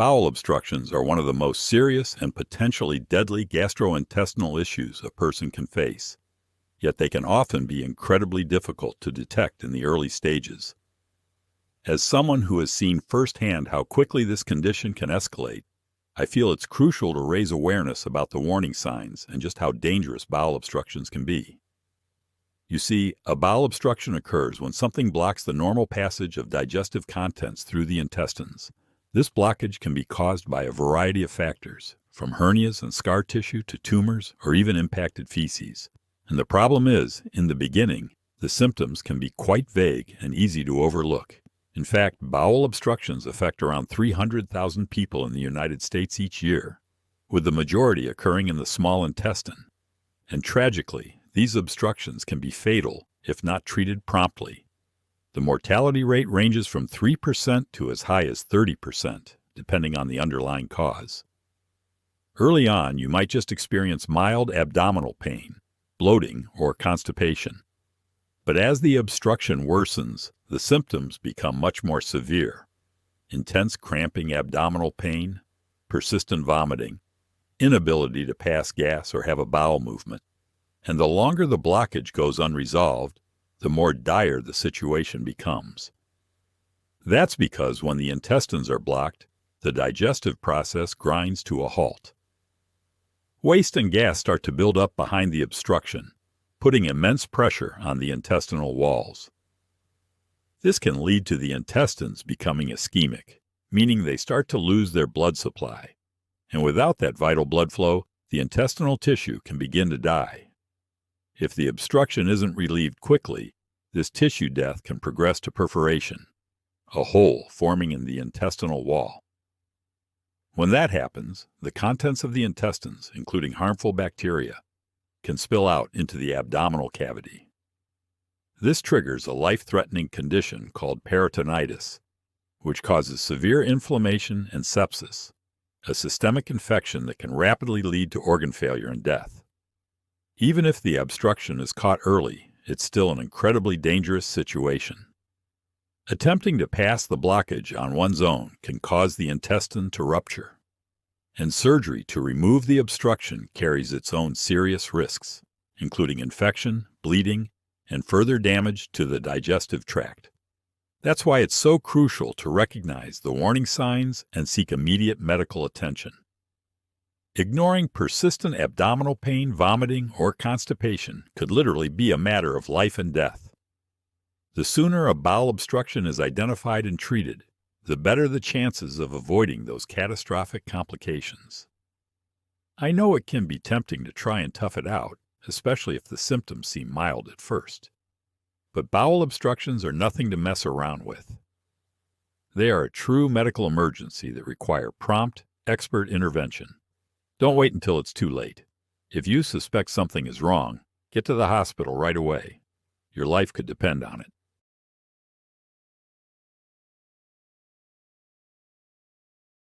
Bowel obstructions are one of the most serious and potentially deadly gastrointestinal issues a person can face, yet they can often be incredibly difficult to detect in the early stages. As someone who has seen firsthand how quickly this condition can escalate, I feel it's crucial to raise awareness about the warning signs and just how dangerous bowel obstructions can be. You see, a bowel obstruction occurs when something blocks the normal passage of digestive contents through the intestines. This blockage can be caused by a variety of factors, from hernias and scar tissue to tumors or even impacted feces. And the problem is, in the beginning, the symptoms can be quite vague and easy to overlook. In fact, bowel obstructions affect around 300,000 people in the United States each year, with the majority occurring in the small intestine. And tragically, these obstructions can be fatal if not treated promptly. The mortality rate ranges from 3% to as high as 30%, depending on the underlying cause. Early on, you might just experience mild abdominal pain, bloating, or constipation. But as the obstruction worsens, the symptoms become much more severe. Intense cramping abdominal pain, persistent vomiting, inability to pass gas or have a bowel movement. And the longer the blockage goes unresolved, the more dire the situation becomes. That's because when the intestines are blocked, the digestive process grinds to a halt. Waste and gas start to build up behind the obstruction, putting immense pressure on the intestinal walls. This can lead to the intestines becoming ischemic, meaning they start to lose their blood supply. And without that vital blood flow, the intestinal tissue can begin to die. If the obstruction isn't relieved quickly, this tissue death can progress to perforation, a hole forming in the intestinal wall. When that happens, the contents of the intestines, including harmful bacteria, can spill out into the abdominal cavity. This triggers a life-threatening condition called peritonitis, which causes severe inflammation and sepsis, a systemic infection that can rapidly lead to organ failure and death. Even if the obstruction is caught early, it's still an incredibly dangerous situation. Attempting to pass the blockage on one's own can cause the intestine to rupture, and surgery to remove the obstruction carries its own serious risks, including infection, bleeding, and further damage to the digestive tract. That's why it's so crucial to recognize the warning signs and seek immediate medical attention. Ignoring persistent abdominal pain, vomiting, or constipation could literally be a matter of life and death. The sooner a bowel obstruction is identified and treated, the better the chances of avoiding those catastrophic complications. I know it can be tempting to try and tough it out, especially if the symptoms seem mild at first. But bowel obstructions are nothing to mess around with. They are a true medical emergency that require prompt, expert intervention. Don't wait until it's too late. If you suspect something is wrong, get to the hospital right away. Your life could depend on it.